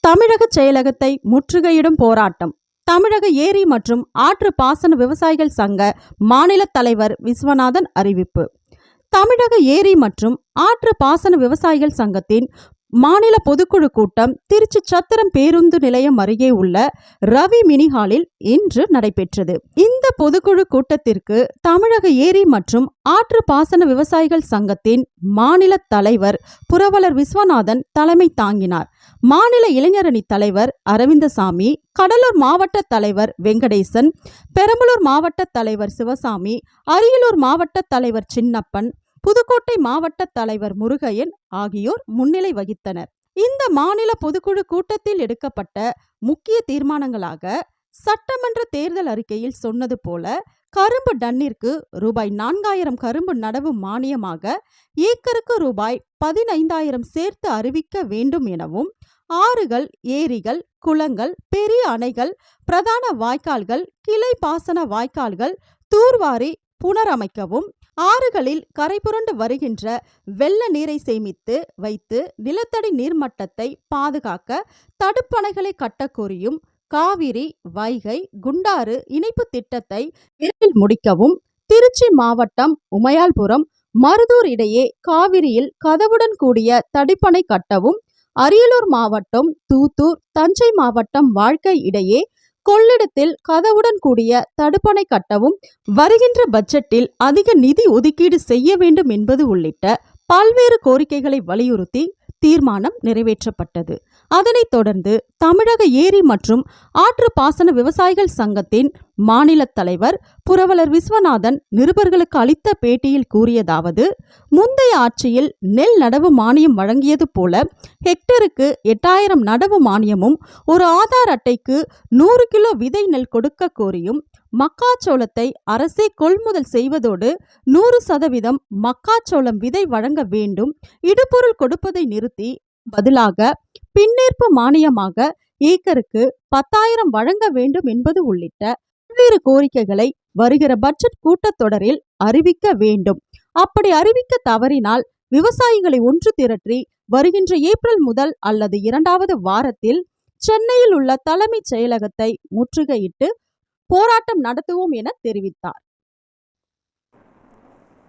தமிழக செயலகத்தை முற்றுகையிடும் போராட்டம். தமிழக ஏரி மற்றும் ஆற்று பாசன விவசாயிகள் சங்க மாநில தலைவர் விஸ்வநாதன் அறிவிப்பு. தமிழக ஏரி மற்றும் ஆற்று பாசன விவசாயிகள் சங்கத்தின் மாநில பொதுக்குழு கூட்டம் திருச்சி சத்திரம் பேருந்து நிலையம் அருகே உள்ள ரவி மினிஹாலில் இன்று நடைபெற்றது. இந்த பொதுக்குழு கூட்டத்திற்கு தமிழக ஏரி மற்றும் ஆற்று பாசன விவசாயிகள் சங்கத்தின் மாநில தலைவர் புரவலர் விஸ்வநாதன் தலைமை தாங்கினார். மாநில இளைஞரணி தலைவர் அரவிந்தசாமி, கடலூர் மாவட்ட தலைவர் வெங்கடேசன், பெரம்பலூர் மாவட்ட தலைவர் சிவசாமி, அரியலூர் மாவட்ட தலைவர் சின்னப்பன், புதுக்கோட்டை மாவட்ட தலைவர் முருகையன் ஆகியோர் முன்னிலை வகித்தனர். இந்த மாநில பொதுக்குழு கூட்டத்தில் எடுக்கப்பட்ட முக்கிய தீர்மானங்களாக சட்டமன்ற தேர்தல் அறிக்கையில் சொன்னது போல கரும்பு டன்னிற்கு ரூபாய் 4000 கரும்பு நடவு மானியமாக ஏக்கருக்கு ரூபாய் 15,000 சேர்த்து அறிவிக்க வேண்டும் எனவும், ஆறுகள், ஏரிகள், குளங்கள், பெரிய அணைகள், பிரதான வாய்க்கால்கள், கிளை பாசன வாய்க்கால்கள் தூர்வாரி புனரமைக்கவும், ஆறுகளில் கரைபுரண்டு வருகின்ற வெள்ள நீரை சேமித்து வைத்து நிலத்தடி நீர்மட்டத்தை பாதுகாக்க தடுப்பணைகளை கட்டக்கோரியும், காவிரி, வைகை, குண்டாறு இணைப்பு திட்டத்தை விரைவில் முடிக்கவும், திருச்சி மாவட்டம் உமையால்புரம், மருதூர் இடையே காவிரியில் கதவுடன் கூடிய தடுப்பணை கட்டவும், அரியலூர் மாவட்டம் தூத்தூர், தஞ்சை மாவட்டம் வாழ்க்கை இடையே கொள்ளிடத்தில் கதவுடன் கூடிய தடுப்பணை கட்டவும் வருகின்ற பட்ஜெட்டில் அதிக நிதி ஒதுக்கீடு செய்ய வேண்டும் என்பது உள்ளிட்ட பல்வேறு கோரிக்கைகளை வலியுறுத்தி தீர்மானம் நிறைவேற்றப்பட்டது. அதனைத் தொடர்ந்து தமிழக ஏரி மற்றும் ஆற்று பாசன விவசாயிகள் சங்கத்தின் மாநில தலைவர் புரவலர் விஸ்வநாதன் நிருபர்களுக்கு அளித்த பேட்டியில் கூறியதாவது: முந்தைய ஆட்சியில் நெல் நடவு மானியம் வழங்கியது போல ஹெக்டருக்கு 8,000 நடவு மானியமும், ஒரு ஆதார் அட்டைக்கு 100 கிலோ விதை நெல் கொடுக்க கோரியும், மக்காச்சோளத்தை அரசே கொள்முதல் செய்வதோடு 100% மக்காச்சோளம் விதை வழங்க வேண்டும், இடுபொருள் கொடுப்பதை நிறுத்தி பதிலாக பின்னேற்பு மானியமாக ஏக்கருக்கு 10,000 வழங்க வேண்டும் என்பது உள்ளிட்ட பல்வேறு கோரிக்கைகளை வருகிற பட்ஜெட் கூட்டத்தொடரில் அறிவிக்க வேண்டும். அப்படி அறிவிக்க தவறினால் விவசாயிகளை ஒன்று திரட்டி வருகின்ற ஏப்ரல் முதல் அல்லது 2வது வாரத்தில் சென்னையில் உள்ள தலைமைச் செயலகத்தை முற்றுகையிட்டு போராட்டம் நடத்துவோம் என தெரிவித்தார்.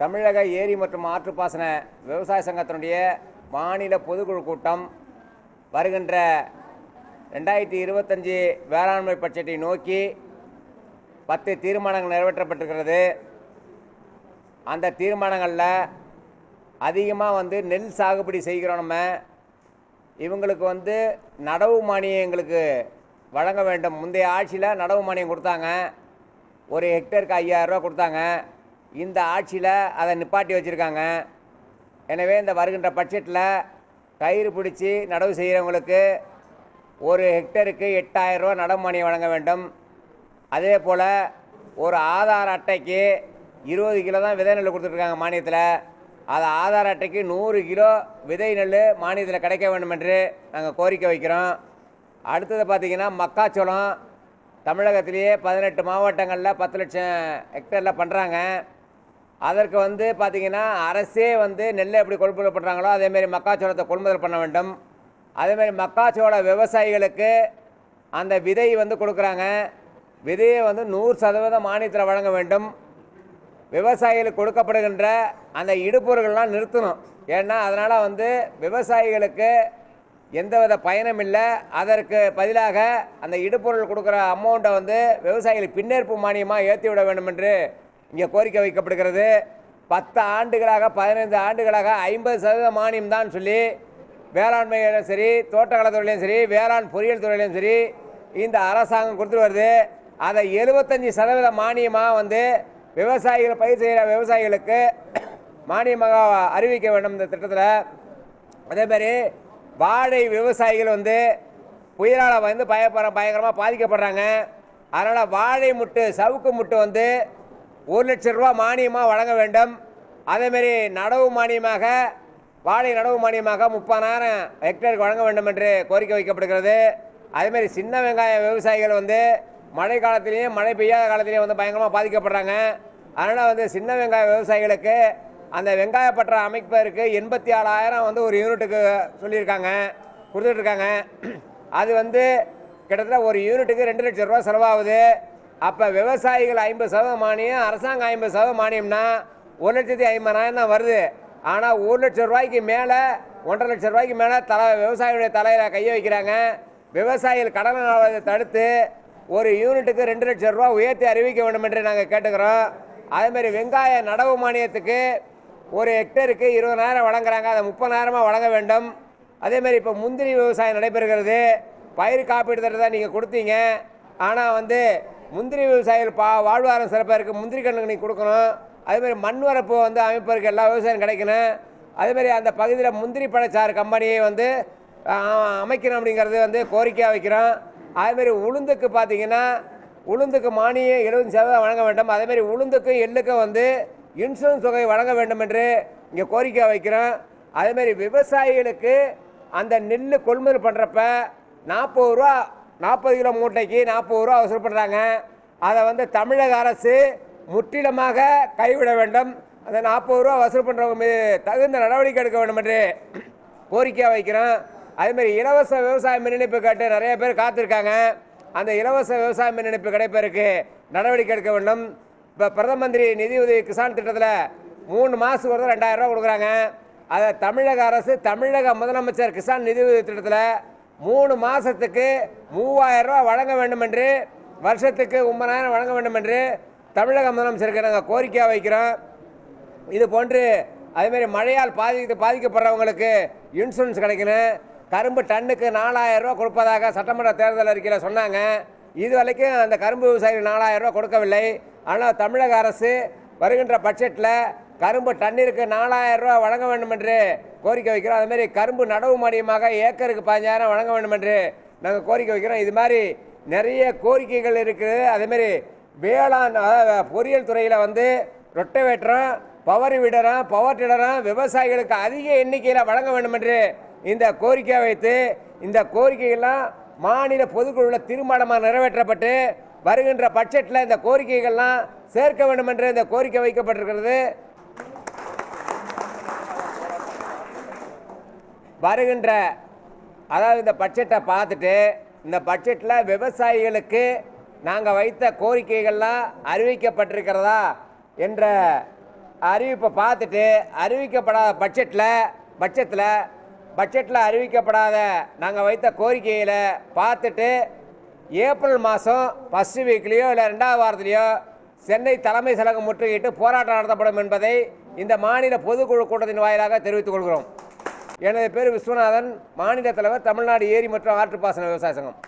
தமிழக ஏரி மற்றும் ஆற்றுப்பாசன விவசாய சங்கத்தினுடைய மாநில பொதுக்குழு கூட்டம் வருகின்ற 2025 வேளாண்மை பட்ஜெட்டை நோக்கி 10 தீர்மானங்கள் நிறைவேற்றப்பட்டிருக்கிறது. அந்த தீர்மானங்களில் அதிகமாக நெல் சாகுபடி செய்கிறோம். நம்ம இவங்களுக்கு நடவு மானியம் எங்களுக்கு வழங்க வேண்டும். முந்தைய ஆட்சியில் நடவு மானியம் கொடுத்தாங்க, ஒரு ஹெக்டருக்கு 5,000 ரூபா கொடுத்தாங்க. இந்த ஆட்சியில் அதை நிப்பாட்டி வச்சுருக்காங்க. எனவே இந்த வருகின்ற பட்ஜெட்டில் கயிறு பிடிச்சி நடவு செய்கிறவங்களுக்கு ஒரு ஹெக்டருக்கு 8,000 ரூபா நடவு மானியம் வழங்க வேண்டும். அதே போல் ஒரு ஆதார் அட்டைக்கு 20 கிலோ தான் விதை நெல் கொடுத்துட்ருக்காங்க மானியத்தில். அது ஆதார் அட்டைக்கு 100 கிலோ விதை நெல் மானியத்தில் கிடைக்க வேண்டும் என்று நாங்கள் கோரிக்கை வைக்கிறோம். அடுத்தது பார்த்திங்கன்னா மக்காச்சோளம் தமிழகத்திலேயே 18 மாவட்டங்களில் 10 லட்சம் ஹெக்டரில் பண்ணுறாங்க. அதற்கு பார்த்திங்கன்னா அரசே நெல்லை எப்படி கொள்முதல் பண்ணுறாங்களோ அதேமாரி மக்காச்சோளத்தை கொள்முதல் பண்ண வேண்டும். அதேமாதிரி மக்காச்சோள விவசாயிகளுக்கு அந்த விதை கொடுக்குறாங்க. விதையை 100% மானியத்தில் வழங்க வேண்டும். விவசாயிகளுக்கு கொடுக்கப்படுகின்ற அந்த இடுபொருள்கள்லாம் நிறுத்தணும். ஏன்னா அதனால் விவசாயிகளுக்கு எந்தவித பயனும் இல்லை. அதற்கு பதிலாக அந்த இடுபொருள் கொடுக்குற அமௌண்ட்டை விவசாயிகளுக்கு பின்னேற்பு மானியமாக ஏற்றி விட வேண்டும் என்று இங்கே கோரிக்கை வைக்கப்படுகிறது. 10 ஆண்டுகளாக 15 ஆண்டுகளாக 50% மானியம் தான் சொல்லி வேளாண்மையிலும் சரி, தோட்டக்கலை துறையிலையும் சரி, வேளாண் பொறியியல் துறையிலையும் சரி இந்த அரசாங்கம் கொடுத்துட்டு வருது. அதை 75% மானியமாக விவசாயிகள் பயிர் செய்கிற விவசாயிகளுக்கு மானியமாக அறிவிக்க வேண்டும் இந்த திட்டத்தில். அதேமாதிரி வாழை விவசாயிகள் புயலால் பயங்கரமாக பாதிக்கப்படுறாங்க. அதனால் வாழை முட்டு, சவுக்கு முட்டு 1 லட்சம் ரூபா மானியமாக வழங்க வேண்டும். அதேமாரி நடவு மானியமாக, வாழை நடவு மானியமாக 30,000 ஹெக்டருக்கு வழங்க வேண்டும் என்று கோரிக்கை வைக்கப்படுகிறது. அதேமாரி சின்ன வெங்காய விவசாயிகள் மழை காலத்திலையும் மழை பெய்யாத காலத்திலையும் பயங்கரமாக பாதிக்கப்படுறாங்க. அதனால் சின்ன வெங்காய விவசாயிகளுக்கு அந்த வெங்காய பற்ற அமைப்பதற்கு 84,000 ஒரு யூனிட்டுக்கு சொல்லியிருக்காங்க, கொடுத்துட்ருக்காங்க. அது வந்து கிட்டத்தட்ட ஒரு யூனிட்டுக்கு 2 லட்சம் ரூபா செலவாகுது. அப்போ விவசாயிகள் 50% மானியம், அரசாங்கம் 50% மானியம்னா 1,50,000 தான் வருது. ஆனால் 1 லட்சம் ரூபாய்க்கு மேலே 1,50,000 லட்சம் ரூபாய்க்கு மேலே விவசாயிகளுடைய தலையில் கையை வைக்கிறாங்க. விவசாயிகள் கடன் ஆவதை தடுத்து ஒரு யூனிட்டுக்கு 2 லட்சம் ரூபா உயர்த்தி அறிவிக்க வேண்டும் என்று நாங்கள் கேட்டுக்கிறோம். அதேமாதிரி வெங்காய நடவு மானியத்துக்கு ஒரு ஹெக்டருக்கு 20,000 வழங்குறாங்க, அதை 30,000 வழங்க வேண்டும். அதேமாதிரி இப்போ முந்திரி விவசாயம் நடைபெறுகிறது. பயிர் காப்பீடு திட்டத்தை நீங்கள் கொடுத்தீங்க, ஆனால் வந்து முந்திரி விவசாயிகள் வாழ்வாதாரம் சிறப்பாக இருக்குது, முந்திரி கண்ணுக்கு நீங்கள் கொடுக்கணும். அதேமாதிரி மண் வரப்பு வந்து அமைப்பதற்கு எல்லா விவசாயம் கிடைக்கணும். அதேமாதிரி அந்த பகுதியில் முந்திரி பழச்சாறு கம்பெனியை வந்து அமைக்கணும் அப்படிங்கிறது வந்து கோரிக்கையாக வைக்கிறோம். அதேமாதிரி உளுந்துக்கு பார்த்தீங்கன்னா உளுந்துக்கு மானியம் 70% வழங்க வேண்டும். அதேமாதிரி உளுந்துக்கும் எள்ளுக்கும் வந்து இன்சூரன்ஸ் தொகை வழங்க வேண்டும் என்று இங்கே கோரிக்கை வைக்கிறோம். அதேமாதிரி விவசாயிகளுக்கு அந்த நெல் கொள்முதல் பண்ணுறப்ப 40 ரூபா 40 கிலோ மூட்டைக்கு 40 ரூபா வசூல் பண்ணுறாங்க. அதை வந்து தமிழக அரசு முற்றிலுமாக கைவிட வேண்டும். அந்த 40 ரூபா வசூல் பண்ணுறவங்க மீது தகுந்த நடவடிக்கை எடுக்க வேண்டும் என்று கோரிக்கையாக வைக்கிறோம். அதேமாதிரி இலவச விவசாய மின் இணைப்பு கேட்டு நிறைய பேர் காத்திருக்காங்க. அந்த இலவச விவசாய மின் இணைப்பு கிடைப்பதற்கு நடவடிக்கை எடுக்க வேண்டும். இப்போ பிரதம மந்திரி நிதி உதவி கிசான் திட்டத்தில் 3 மாதத்துக்கு ஒரு 2,000 ரூபா கொடுக்குறாங்க. அதை தமிழக அரசு தமிழக முதலமைச்சர் கிசான் நிதி உதவி திட்டத்தில் 3 மாதத்துக்கு 3,000 ரூபா வழங்க வேண்டும் என்று, வருஷத்துக்கு 9,000 வழங்க வேண்டும் என்று தமிழக முதலமைச்சருக்கு நாங்கள் கோரிக்கையாக வைக்கிறோம். இது போன்று அதேமாதிரி மழையால் பாதிக்கப்படுறவங்களுக்கு இன்சூரன்ஸ் கிடைக்கணும். கரும்பு டன்னுக்கு 4,000 ரூபா கொடுப்பதாக சட்டமன்ற தேர்தல் அறிக்கையில் சொன்னாங்க. இது வரைக்கும் அந்த கரும்பு விவசாயிகள் 4,000 ரூபா கொடுக்கவில்லை. ஆனால் தமிழக அரசு வருகின்ற பட்ஜெட்டில் கரும்பு டன்னிற்கு 4,000 ரூபா வழங்க வேண்டும் என்று கோரிக்கை வைக்கிறோம். அதுமாதிரி கரும்பு நடவு மானியமாக ஏக்கருக்கு 15,000 வழங்க வேண்டும் என்று நாங்கள் கோரிக்கை வைக்கிறோம். இது மாதிரி நிறைய கோரிக்கைகள் இருக்குது. அதேமாதிரி வேளாண் பொறியியல் துறையில் வந்து ரொட்டவேட்டரும் பவர் வீடரும் பவர் டில்லரும் விவசாயிகளுக்கு அதிக எண்ணிக்கையில் வழங்க வேண்டும் என்று இந்த கோரிக்கையை வைத்து இந்த கோரிக்கைகள்லாம் மாநில பொதுக்குழுவில் தீர்மானமாக நிறைவேற்றப்பட்டு வருகின்ற பட்ஜெட்டில் இந்த கோரிக்கைகள்லாம் சேர்க்க வேண்டும் என்று இந்த கோரிக்கை வைக்கப்பட்டிருக்கிறது. வருகின்ற அதாவது இந்த பட்ஜெட்டை பார்த்துட்டு இந்த பட்ஜெட்டில் விவசாயிகளுக்கு நாங்கள் வைத்த கோரிக்கைகள்லாம் அறிவிக்கப்பட்டிருக்கிறதா என்ற அறிவிப்பை பார்த்துட்டு அறிவிக்கப்படாத பட்ஜெட்டில் அறிவிக்கப்படாத நாங்கள் வைத்த கோரிக்கைகளை பார்த்துட்டு ஏப்ரல் மாதம் ஃபஸ்ட்டு வீக்லேயோ இல்லை 2வது வாரத்திலேயோ சென்னை தலைமை செயலகம் முற்றுகையிட்டு போராட்டம் நடத்தப்படும் என்பதை இந்த மாநில பொதுக்குழு கூட்டத்தின் வாயிலாக தெரிவித்துக் கொள்கிறோம். எனது பேர் விஸ்வநாதன், மாநில தலைவர், தமிழ்நாடு ஏரி மற்றும் ஆற்றுப்பாசன விவசாய சங்கம்.